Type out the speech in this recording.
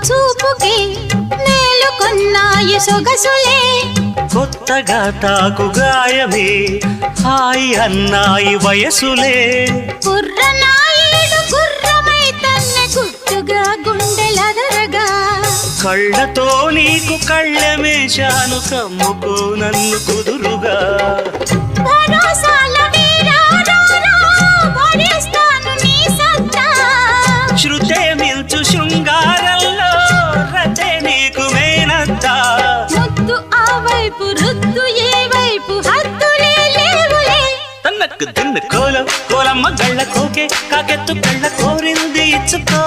చూపుకి మేలుకొన్నాయి సొగసులే కొత్తగా తాకు గాయమే హాయి అన్నాయి వయసులే కుర్రనాయుడు గుర్రమై తన్నే గుట్టుగా గుండెలదరగా కళ్ళతో నీకు కళ్ళమేశాను కమ్ముకో నన్ను కుదురుగా భరోసాల వీరా రారా, భరిస్తాను నీ సత్తా. శృతే మిల్చు శృంగారంలో రతే నీకు మేనత్తా ముద్దు ఆ వైపు రుద్దు ఏ వైపు హద్దులే లేవులే తన్నకు తిన్ను కోలం కోలమ్మ గళ్ళ కోకే కాకెత్తు కళ్ళ కోరింది ఇచ్చుకో